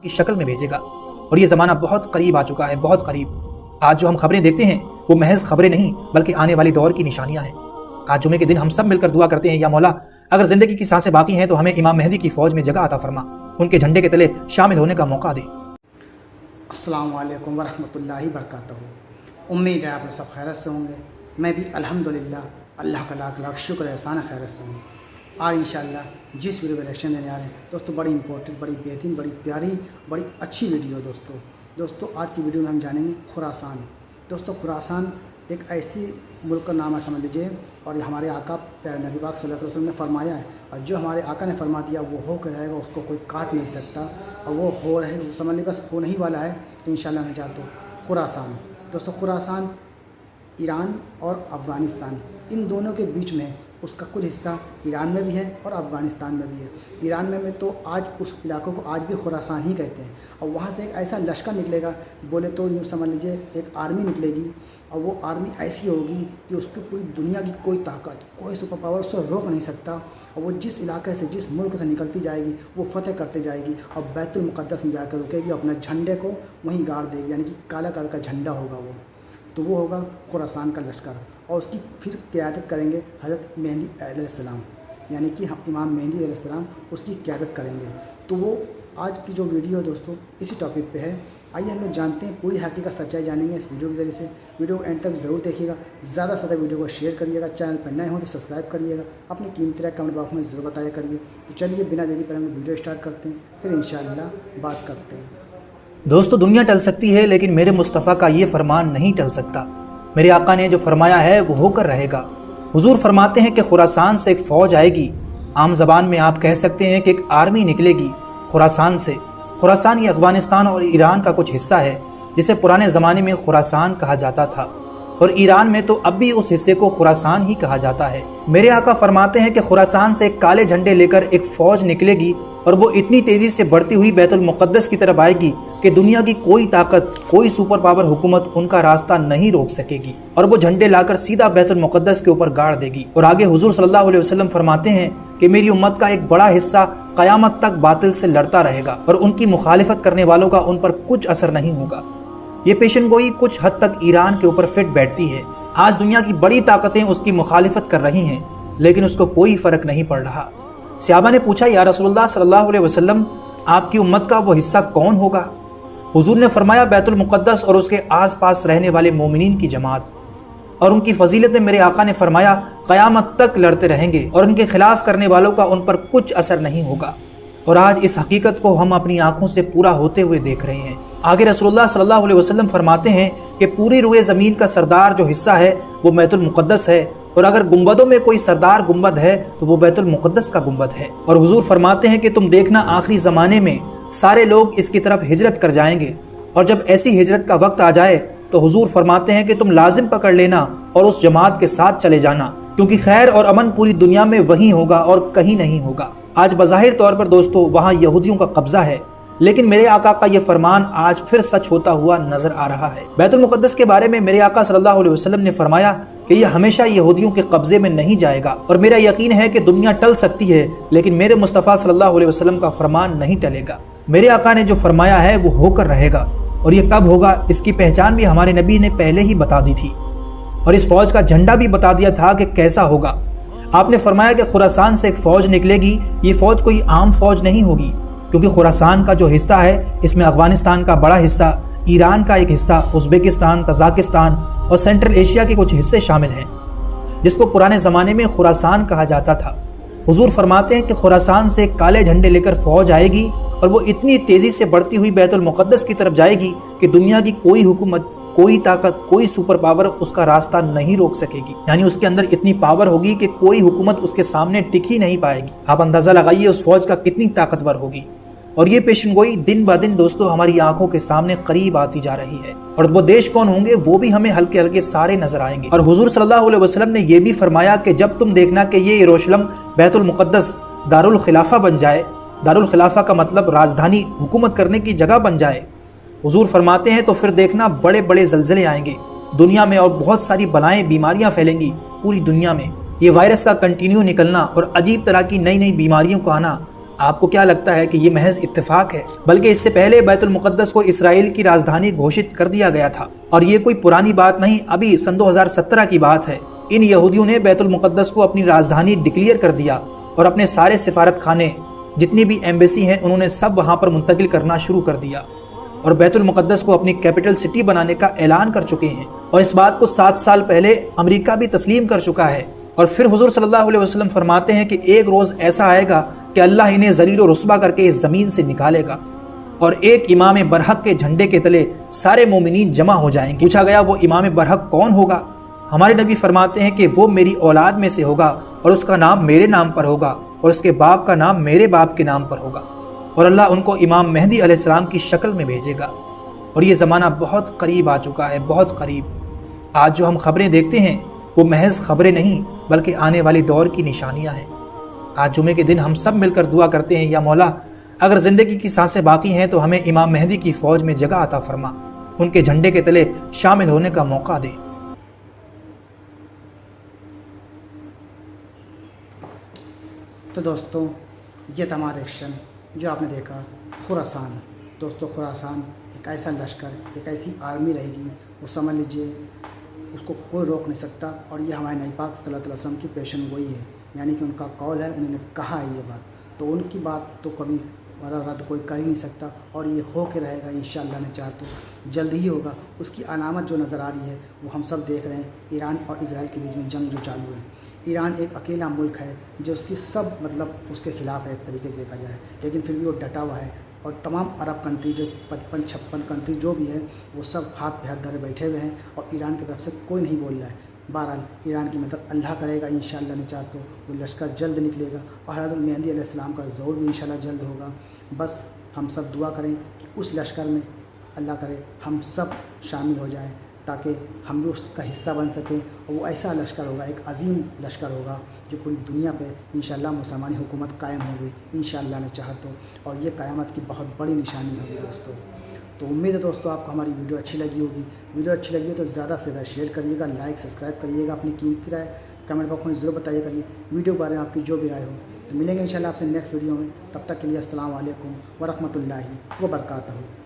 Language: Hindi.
की शक्ल में भेजेगा। और ये ज़माना बहुत करीब आ चुका है, बहुत करीब। आज जो हम खबरें देखते हैं वो महज खबरें नहीं बल्कि आने वाली दौर की निशानियां हैं। आज जुमे के दिन हम सब मिलकर दुआ करते हैं, या मौला अगर ज़िंदगी की सांसें बाकी हैं तो हमें इमाम मेहदी की फ़ौज में जगह अता फरमा, उनके झंडे के तले शामिल होने का मौका दे। अस्सलामु अलैकुम वरहमतुल्लाहि वबरकातुहू। उम्मीद है आप लोग सब खैरियत से होंगे। मैं भी अल्हम्दुलिल्लाह अल्लाह का लाख लाख शुक्र एहसान खैरियत से हूँ। आज इंशाअल्लाह जिस वीडियो में रिएक्शन देने आ रहे हैं दोस्तों, बड़ी इंपॉर्टेंट, बड़ी बेहतरीन, बड़ी प्यारी, बड़ी अच्छी वीडियो दोस्तों आज की वीडियो में हम जानेंगे खुरासान। दोस्तों खुरासान एक ऐसी मुल्क का नाम है समझ लीजिए, और ये हमारे आका नबी पाक सल्लल्लाहु अलैहि वसल्लम ने फरमाया है, और जो हमारे आका ने फरमा दिया वो हो कर रहेगा, उसको कोई काट नहीं सकता, और वो हो रहे समझ लीजिए बस होने ही वाला है इंशाअल्लाह मैं चाहता हूँ। खुरासान दोस्तों, खुरासान ईरान और अफ़गानिस्तान इन दोनों के बीच में उसका कुछ हिस्सा ईरान में भी है और अफ़गानिस्तान में भी है। ईरान में तो आज उस इलाकों को आज भी खुरासान ही कहते हैं, और वहाँ से एक ऐसा लश्कर निकलेगा, बोले तो यूँ समझ लीजिए एक आर्मी निकलेगी, और वो आर्मी ऐसी होगी कि उसको पूरी दुनिया की कोई ताकत, कोई सुपर पावर उसको रोक नहीं सकता, और वो जिस इलाके से, जिस मुल्क से निकलती जाएगी वो फतेह करते जाएगी, और बैतुल मुक़द्दस में जाकर रुकेगी, अपने झंडे को वहीं गाड़ देगी, यानी कि काला कलर का झंडा होगा वो, तो वो होगा खुरासान का लश्कर। और उसकी फिर क़यादत करेंगे हज़रत मेहदी अलैहिस्सलाम, यानी कि हम इमाम मेहदी अलैहिस्सलाम उसकी क़यादत करेंगे। तो वो आज की जो वीडियो है दोस्तों इसी टॉपिक पे है। आइए हम लोग जानते हैं, पूरी हकीकत सच्चाई जानेंगे इस वीडियो के ज़रिए से। वीडियो को एंड तक ज़रूर देखिएगा, ज़्यादा से ज़्यादा वीडियो को शेयर करिएगा, चैनल पर नए हो तो सब्सक्राइब करिएगा, अपनी कीमती राय कमेंट बॉक्स में ज़रूर बताया करिए। तो चलिए बिना देरी पर हम वीडियो स्टार्ट करते हैं, फिर इंशाअल्लाह बात करते हैं। दोस्तों दुनिया टल सकती है लेकिन मेरे मुस्तफ़ा का ये फरमान नहीं टल सकता। मेरे आका ने जो फरमाया है वो होकर रहेगा। हुजूर फरमाते हैं कि खुरासान से एक फ़ौज आएगी। आम ज़बान में आप कह सकते हैं कि एक आर्मी निकलेगी खुरासान से। खुरासान ये अफ़गानिस्तान और ईरान का कुछ हिस्सा है, जिसे पुराने ज़माने में खुरासान कहा जाता था, और ईरान में तो अब भी उस हिस्से को खुरासान ही कहा जाता है। मेरे आका फरमाते हैं कि खुरासान से एक काले झंडे लेकर एक फ़ौज निकलेगी, और वो इतनी तेज़ी से बढ़ती हुई बैतुल मुक़द्दस की तरफ आएगी कि दुनिया की कोई ताकत, कोई सुपर पावर हुकूमत उनका रास्ता नहीं रोक सकेगी, और वो झंडे लाकर सीधा बैतुल मुक़द्दस के ऊपर गाड़ देगी। और आगे हुजूर सल्लल्लाहु अलैहि वसल्लम फरमाते हैं कि मेरी उम्मत का एक बड़ा हिस्सा क़यामत तक बातिल से लड़ता रहेगा, और उनकी मुखालिफत करने वालों का उन पर कुछ असर नहीं होगा। ये पेशनगोई कुछ हद तक ईरान के ऊपर फिट बैठती है। आज दुनिया की बड़ी ताकतें उसकी मुखालिफत कर रही हैं, लेकिन उसको कोई फ़र्क नहीं पड़ रहा। सहाबा ने पूछा, या रसूलुल्लाह सल्लल्लाहु अलैहि वसल्लम आपकी उम्मत का वो हिस्सा कौन होगा? हुजूर ने फरमाया, बैतुल मुक़द्दस और उसके आसपास रहने वाले मोमिनीन की जमात। और उनकी फजीलत में मेरे आका ने फरमाया, क़यामत तक लड़ते रहेंगे और उनके खिलाफ करने वालों का उन पर कुछ असर नहीं होगा। और आज इस हकीकत को हम अपनी आँखों से पूरा होते हुए देख रहे हैं। आगे रसूलुल्लाह सल्लल्लाहु अलैहि वसल्लम फरमाते हैं कि पूरी रुए ज़मीन का सरदार जो हिस्सा है वो बैतुल मुक़द्दस है, और अगर गुंबदों में कोई सरदार गुंबद है तो वो बैतुल मुक़द्दस का गुंबद है। और हुजूर फरमाते हैं कि तुम देखना आखिरी ज़माने में सारे लोग इसकी तरफ हिजरत कर जाएंगे, और जब ऐसी हिजरत का वक्त आ जाए तो हुजूर फरमाते हैं कि तुम लाजिम पकड़ लेना और उस जमात के साथ चले जाना, क्योंकि खैर और अमन पूरी दुनिया में वहीं होगा और कहीं नहीं होगा। आज बज़ाहिर तौर पर दोस्तों वहाँ यहूदियों का कब्ज़ा है, लेकिन मेरे आका का ये फरमान आज फिर सच होता हुआ नजर आ रहा है। बैतुल मुक़द्दस के बारे में मेरे आका सल्लल्लाहु अलैहि वसल्लम ने फरमाया कि यह हमेशा यहूदियों के कब्जे में नहीं जाएगा, और मेरा यकीन है कि दुनिया टल सकती है लेकिन मेरे मुस्तफ़ा सल्लल्लाहु अलैहि वसल्लम का फरमान नहीं टलेगा। मेरे आका ने जो फरमाया है वो होकर रहेगा, और ये कब होगा इसकी पहचान भी हमारे नबी ने पहले ही बता दी थी, और इस फौज का झंडा भी बता दिया था कि कैसा होगा। आपने फरमाया कि खुरासान से एक फ़ौज निकलेगी। ये फ़ौज कोई आम फ़ौज नहीं होगी, क्योंकि खुरासान का जो हिस्सा है इसमें अफ़गानिस्तान का बड़ा हिस्सा, ईरान का एक हिस्सा, उज़्बेकिस्तान, तजाकिस्तान और सेंट्रल एशिया के कुछ हिस्से शामिल हैं, जिसको पुराने ज़माने में खुरासान कहा जाता था। हुजूर फरमाते हैं कि खुरासान से काले झंडे लेकर फ़ौज आएगी, और वो इतनी तेज़ी से बढ़ती हुई बैतुल मुक़द्दस की तरफ जाएगी कि दुनिया की कोई हुकूमत, कोई ताकत, कोई सुपर पावर उसका रास्ता नहीं रोक सकेगी। यानी उसके अंदर इतनी पावर होगी कि कोई हुकूमत उसके सामने टिक ही नहीं पाएगी। आप अंदाज़ा लगाइए उस फौज का कितनी ताकतवर होगी। और ये पेशनगोई दिन ब दिन दोस्तों हमारी आंखों के सामने करीब आती जा रही है, और वो देश कौन होंगे वो भी हमें हल्के हल्के सारे नजर आएंगे। और हुजूर सल्लल्लाहु अलैहि वसल्लम ने यह भी फरमाया कि जब तुम देखना कि ये यरूशलेम बैतुल मुक़द्दस दारुल खिलाफा बन जाए, दारुल खिलाफा का मतलब राजधानी, हुकूमत करने की जगह बन जाए, हुजूर फरमाते हैं तो फिर देखना बड़े बड़े ज़लज़ले आएंगे दुनिया में, और बहुत सारी बलाएं, बीमारियां फैलेंगी पूरी दुनिया में। ये वायरस का कंटिन्यू निकलना और अजीब तरह की नई नई बीमारियों का आना आपको क्या लगता है कि ये महज इत्तेफाक है? बल्कि इससे पहले बैतुल मुक़द्दस को इसराइल की राजधानी घोषित कर दिया गया था और ये कोई पुरानी बात नहीं, अभी सन 2017 की बात है। इन यहूदियों ने बैतुल मुक़द्दस को अपनी राजधानी डिक्लेयर कर दिया और अपने सारे सिफारत खाने, जितनी भी एम्बेसी हैं, उन्होंने सब वहाँ पर मुंतकिल करना शुरू कर दिया और बैतुल मुक़द्दस को अपनी कैपिटल सिटी बनाने का ऐलान कर चुके हैं। और इस बात को 7 साल पहले अमेरिका भी तस्लीम कर चुका है। और फिर हुज़ूर सल्लल्लाहु अलैहि वसल्लम फरमाते हैं कि एक रोज़ ऐसा आएगा कि अल्लाह इन्हें ज़लील व रुस्वा करके इस ज़मीन से निकालेगा और एक इमाम बरहक के झंडे के तले सारे मोमिनीन जमा हो जाएंगे। पूछा गया, वो इमाम बरहक कौन होगा? हमारे नबी फरमाते हैं कि वो मेरी औलाद में से होगा और उसका नाम मेरे नाम पर होगा और उसके बाप का नाम मेरे बाप के नाम पर होगा और अल्लाह उनको इमाम मेहदी अलैहिस्सलाम की शक्ल में भेजेगा। और ये ज़माना बहुत करीब आ चुका है, बहुत करीब। आज जो हम खबरें देखते हैं वो महज खबरें नहीं बल्कि आने वाले दौर की निशानियां हैं। आज जुमे के दिन हम सब मिलकर दुआ करते हैं, या मौला अगर ज़िंदगी की सांसें बाकी हैं तो हमें इमाम मेहदी की फ़ौज में जगह अता फरमा, उनके झंडे के तले शामिल होने का मौका दे। तो दोस्तों, ये था हमारा एक्शन जो आपने देखा खुरासान। दोस्तों, खुरासान एक ऐसा लश्कर, एक ऐसी आर्मी रहेगी, वो समझ लीजिए उसको कोई रोक नहीं सकता। और ये हमारे नबी पाक सल्लल्लाहु अलैहि वसल्लम की पेशन गोई है, यानी कि उनका कौल है, उन्होंने कहा है ये बात, तो उनकी बात तो कभी रद्द कोई कर ही नहीं सकता। और ये हो के रहेगा इंशाअल्लाह ने चाहा तो जल्द ही होगा। उसकी अलामत जो नज़र आ रही है वो हम सब देख रहे हैं। ईरान और इजराइल के बीच में जंग जो चालू है, ईरान एक अकेला मुल्क है जो उसकी सब मतलब उसके ख़िलाफ़ है एक तरीके से देखा जाए, लेकिन फिर भी वो डटा हुआ है। और तमाम अरब कंट्री जो 55-56 कंट्री जो भी है वो सब हाथ पे हाथ धरे बैठे हुए हैं और ईरान की तरफ से कोई नहीं बोल रहा है। बहरहाल ईरान की मदद अल्लाह करेगा इंशाअल्लाह ने चाहा तो वो लश्कर जल्द निकलेगा और हज़रत मेहदी अलैहिस्सलाम का ज़ोर भी इंशाअल्लाह जल्द होगा। बस हम सब दुआ करें कि उस लश्कर में अल्लाह करे हम सब शामिल हो जाएं ताकि हम भी उसका हिस्सा बन सकें। और वो ऐसा लश्कर होगा, एक अजीम लश्कर होगा जो पूरी दुनिया पे इंशाअल्लाह मुसलमानी हुकूमत कायम होगी इंशाअल्लाह ने चाहा तो। और ये क़यामत की बहुत बड़ी निशानी होगी दोस्तों। तो उम्मीद है दोस्तों आपको हमारी वीडियो अच्छी लगी होगी। वीडियो अच्छी लगी हो तो ज़्यादा से ज़्यादा शेयर करिएगा, लाइक सब्सक्राइब करिएगा, अपनी कीमती राय कमेंट बॉक्स में ज़रूर बताइए करिए वीडियो के बारे में आपकी जो भी राय हो। तो मिलेंगे इंशाअल्लाह आपसे नेक्स्ट वीडियो में, तब तक के लिए अस्सलाम वालेकुम व रहमतुल्लाहि व बरकातहू।